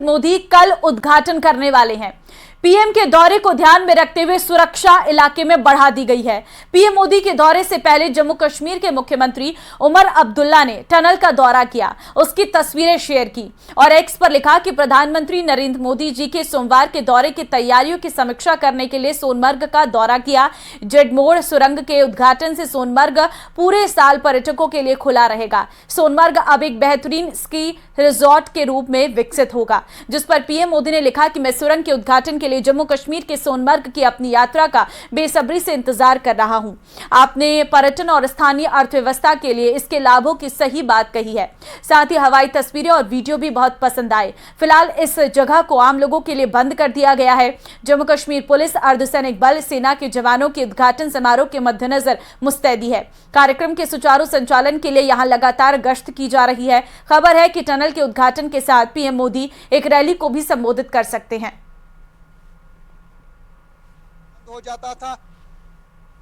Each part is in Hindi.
मोदी कल उद्घाटन करने वाले हैं। पीएम के दौरे को ध्यान में रखते हुए सुरक्षा इलाके में बढ़ा दी गई है। पीएम मोदी के दौरे से पहले जम्मू कश्मीर के मुख्यमंत्री उमर अब्दुल्ला ने टनल का दौरा किया, उसकी तस्वीरें शेयर की और एक्स पर लिखा कि प्रधानमंत्री नरेंद्र मोदी जी के सोमवार के दौरे की तैयारियों की समीक्षा करने के लिए सोनमर्ग का दौरा किया। जेडमोड़ सुरंग के उद्घाटन से सोनमर्ग पूरे साल पर्यटकों के लिए खुला रहेगा। सोनमर्ग अब एक बेहतरीन स्की रिजॉर्ट के रूप में विकसित होगा, जिस पर पीएम मोदी ने लिखा कि मैं सुरंग के उद्घाटन के लिए जम्मू कश्मीर के सोनमर्ग की अपनी यात्रा का बेसब्री से इंतजार कर रहा हूं। आपने पर्यटन और स्थानीय अर्थव्यवस्था के लिए इसके लाभों की सही बात कही है। साथ ही हवाई तस्वीरें और वीडियो भी बहुत पसंद आए। फिलहाल इस जगह को आम लोगों के लिए बंद कर दिया गया है। जम्मू कश्मीर पुलिस, अर्धसैनिक बल, सेना के जवानों के उद्घाटन समारोह के मद्देनजर मुस्तैदी है। कार्यक्रम के सुचारू संचालन के लिए यहां लगातार गश्त की जा रही है। खबर है कि टनल के उद्घाटन के साथ पीएम मोदी एक रैली को भी संबोधित कर सकते हैं। हो जाता था।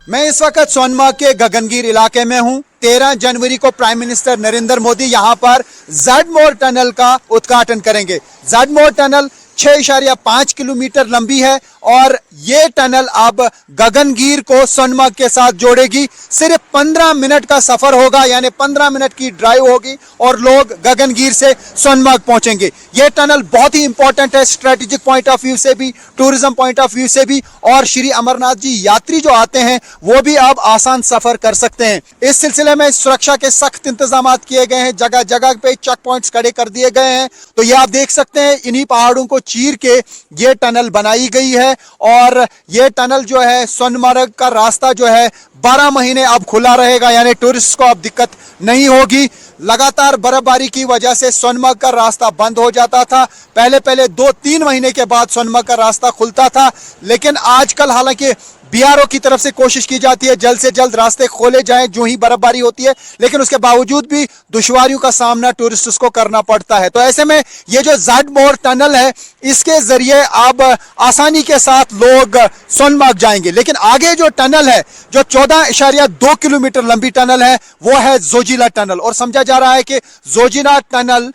मैं इस वक्त सोनमर्ग के गगनगीर इलाके में हूं। 13 जनवरी को प्राइम मिनिस्टर नरेंद्र मोदी यहां पर जेडमोर टनल का उद्घाटन करेंगे। जेडमोर टनल 6.5 किलोमीटर लंबी है और ये टनल अब गगनगीर को सोनमर्ग के साथ जोड़ेगी। सिर्फ 15 मिनट का सफर होगा, यानी 15 मिनट की ड्राइव होगी और लोग गगनगीर से सोनमर्ग पहुंचेंगे। ये टनल बहुत ही इंपॉर्टेंट है, स्ट्रेटेजिक पॉइंट ऑफ व्यू से भी, टूरिज्म पॉइंट ऑफ व्यू से भी, और श्री अमरनाथ जी यात्री जो आते हैं वो भी अब आसान सफर कर सकते हैं। इस सिलसिले में सुरक्षा के सख्त इंतजाम किए गए हैं, जगह जगह पे चेक पॉइंट्स खड़े कर दिए गए हैं। तो ये आप देख सकते हैं, इन्हीं पहाड़ों को चीर के ये टनल बनाई गई है और ये टनल जो है सोनमर्ग का रास्ता जो है 12 महीने अब खुला रहेगा, यानी टूरिस्ट को अब दिक्कत नहीं होगी। लगातार बर्फबारी की वजह से सोनमर्ग का रास्ता बंद हो जाता था। पहले 2-3 महीने के बाद सोनमर्ग का रास्ता खुलता था, लेकिन आजकल हालांकि बीआरओ की तरफ से कोशिश की जाती है जल्द से जल्द रास्ते खोले जाएं जो ही बर्फबारी होती है, लेकिन उसके बावजूद भी दुश्वारियों का सामना टूरिस्ट्स को करना पड़ता है। तो ऐसे में ये जो जेडमोर टनल है, इसके जरिए अब आसानी के साथ लोग सोनमर्ग जाएंगे। लेकिन आगे जो टनल है, जो 14.2 किलोमीटर लंबी टनल है, वो है जोजिला टनल और समझा जा रहा है कि जोजिला टनल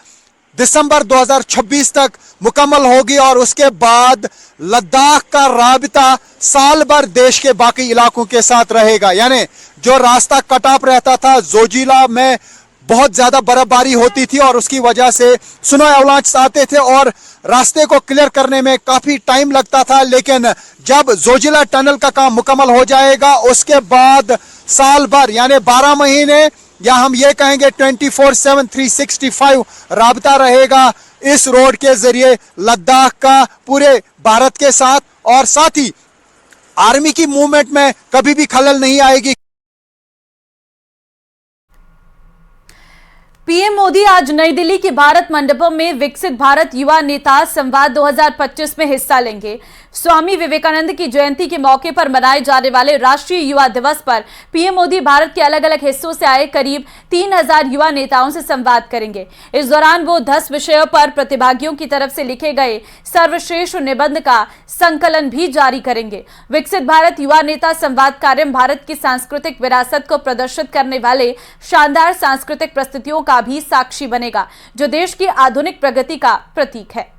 दिसंबर 2026 तक मुकम्मल होगी और उसके बाद लद्दाख का राबिता साल भर देश के बाकी इलाकों के साथ रहेगा। यानी जो रास्ता कट ऑफ रहता था, जोजिला में बहुत ज्यादा बर्फबारी होती थी और उसकी वजह से स्नो एवलांच आते थे और रास्ते को क्लियर करने में काफी टाइम लगता था। लेकिन जब जोजिला टनल का काम मुकम्मल हो जाएगा, उसके बाद साल भर यानी 12 महीने, या हम ये कहेंगे 24/7 365 राबता रहेगा इस रोड के जरिए लद्दाख का पूरे भारत के साथ, और साथ ही आर्मी की मूवमेंट में कभी भी खलल नहीं आएगी। पीएम मोदी आज नई दिल्ली के भारत मंडपम में विकसित भारत युवा नेता संवाद 2025 में हिस्सा लेंगे। स्वामी विवेकानंद की जयंती के मौके पर मनाए जाने वाले राष्ट्रीय युवा दिवस पर पीएम मोदी भारत के अलग अलग हिस्सों से आए करीब 3000 युवा नेताओं से संवाद करेंगे। इस दौरान वो 10 विषयों पर प्रतिभागियों की तरफ से लिखे गए सर्वश्रेष्ठ निबंध का संकलन भी जारी करेंगे। विकसित भारत युवा नेता संवाद कार्यक्रम भारत की सांस्कृतिक विरासत को प्रदर्शित करने वाले शानदार सांस्कृतिक प्रस्तुतियों का भी साक्षी बनेगा, जो देश की आधुनिक प्रगति का प्रतीक है।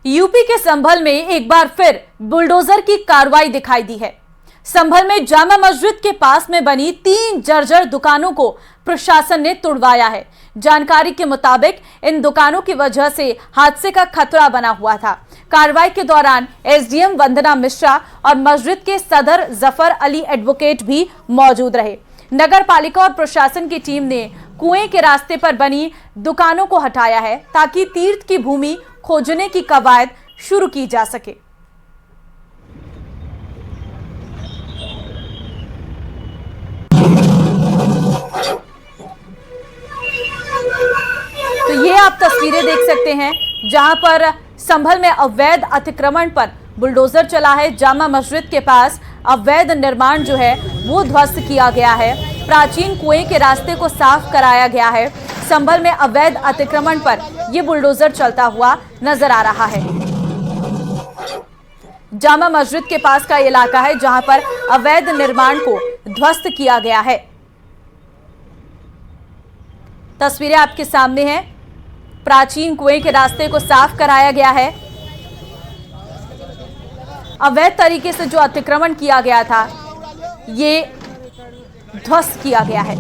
यूपी के संभल में एक बार फिर बुलडोजर की कार्रवाई दिखाई दी है। संभल में जामा मस्जिद के पास में बनी 3 जर्जर दुकानों को प्रशासन ने तुड़वाया है। जानकारी के मुताबिक इन दुकानों की वजह से हादसे का खतरा बना हुआ था। कार्रवाई के दौरान एसडीएम वंदना मिश्रा और मस्जिद के सदर जफर अली एडवोकेट भी मौजूद रहे। नगर पालिका और प्रशासन की टीम ने कुएं के रास्ते पर बनी दुकानों को हटाया है, ताकि तीर्थ की भूमि खोजने की कवायद शुरू की जा सके। तो ये आप तस्वीरें देख सकते हैं, जहां पर संभल में अवैध अतिक्रमण पर बुलडोजर चला है। जामा मस्जिद के पास अवैध निर्माण जो है वो ध्वस्त किया गया है। प्राचीन कुएं के रास्ते को साफ कराया गया है। संभल में अवैध अतिक्रमण पर यह बुलडोजर चलता हुआ नजर आ रहा है। जामा मस्जिद के पास का इलाका है जहां पर अवैध निर्माण को ध्वस्त किया गया है। तस्वीरें आपके सामने हैं। प्राचीन कुएं के रास्ते को साफ कराया गया है। अवैध तरीके से जो अतिक्रमण किया गया था, ये ध्वस्त किया गया है।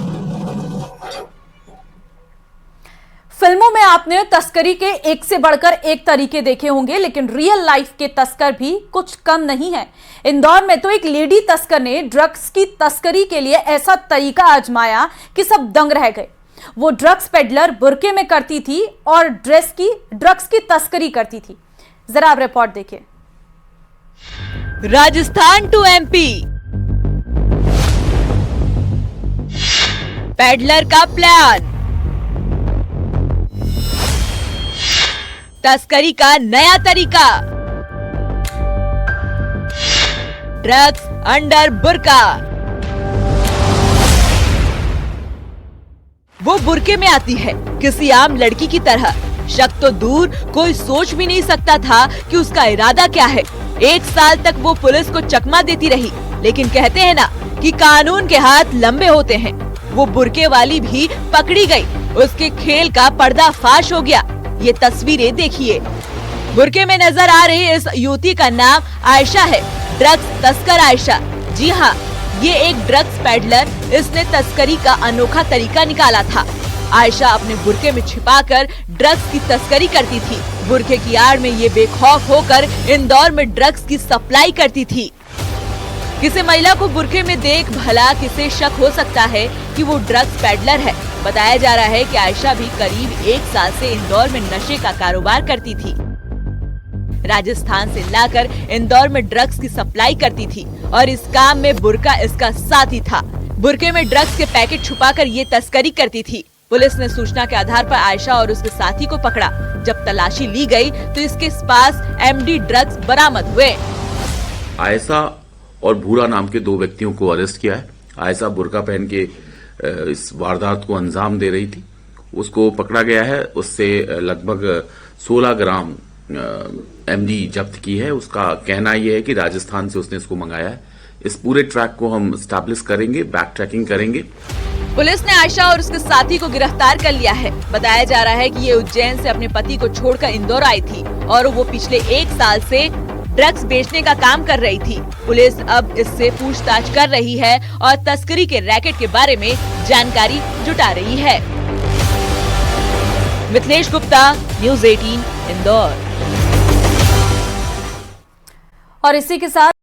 फिल्मों में आपने तस्करी के एक से बढ़कर एक तरीके देखे होंगे, लेकिन रियल लाइफ के तस्कर भी कुछ कम नहीं है। इंदौर में तो एक लेडी तस्कर ने ड्रग्स की तस्करी के लिए ऐसा तरीका आजमाया कि सब दंग रह गए। वो ड्रग्स पेडलर बुरके में करती थी और ड्रग्स की तस्करी करती थी। जरा आप रिपोर्ट देखिए। राजस्थान टू एमपी, पेडलर का प्लान, तस्करी का नया तरीका, ड्रग्स अंडर बुर्का। वो बुर्के में आती है किसी आम लड़की की तरह। शक तो दूर, कोई सोच भी नहीं सकता था कि उसका इरादा क्या है। 1 साल तक वो पुलिस को चकमा देती रही, लेकिन कहते हैं ना कि कानून के हाथ लंबे होते हैं। वो बुर्के वाली भी पकड़ी गई, उसके खेल का पर्दाफाश हो गया। ये तस्वीरें देखिए। बुर्के में नजर आ रही इस युवती का नाम आयशा है, ड्रग्स तस्कर आयशा। जी हाँ, ये एक ड्रग्स पेडलर। इसने तस्करी का अनोखा तरीका निकाला था। आयशा अपने बुर्के में छिपाकर ड्रग्स की तस्करी करती थी। बुर्के की आड़ में ये बेखौफ होकर इंदौर में ड्रग्स की सप्लाई करती थी। किसी महिला को बुर्के में देख भला किसे शक हो सकता है कि वो ड्रग्स पेडलर है। बताया जा रहा है कि आयशा भी करीब 1 साल से इंदौर में नशे का कारोबार करती थी। राजस्थान से लाकर इंदौर में ड्रग्स की सप्लाई करती थी और इस काम में बुर्का इसका साथी था। बुर्के में ड्रग्स के पैकेट छुपाकर ये तस्करी करती थी। पुलिस ने सूचना के आधार पर आयशा और उसके साथी को पकड़ा। जब तलाशी ली गई तो इसके पास एमडी ड्रग्स बरामद हुए। आयशा और भूरा नाम के 2 व्यक्तियों को अरेस्ट किया है। आयशा बुर्का पहन के इस वारदात को अंजाम दे रही थी, उसको पकड़ा गया है। उससे लगभग 16 ग्राम एमडी जब्त की है। उसका कहना यह है कि राजस्थान से उसने इसको मंगाया है। इस पूरे ट्रैक को हम स्टैब्लिश करेंगे, बैक ट्रैकिंग करेंगे। पुलिस ने आयशा और उसके साथी को गिरफ्तार कर लिया है। बताया जा रहा है कि ये उज्जैन से अपने पति को छोड़कर इंदौर आई थी और वो पिछले 1 साल से ड्रग्स बेचने का काम कर रही थी। पुलिस अब इससे पूछताछ कर रही है और तस्करी के रैकेट के बारे में जानकारी जुटा रही है। मिथिलेश गुप्ता, न्यूज़ 18 इंदौर। और इसी के साथ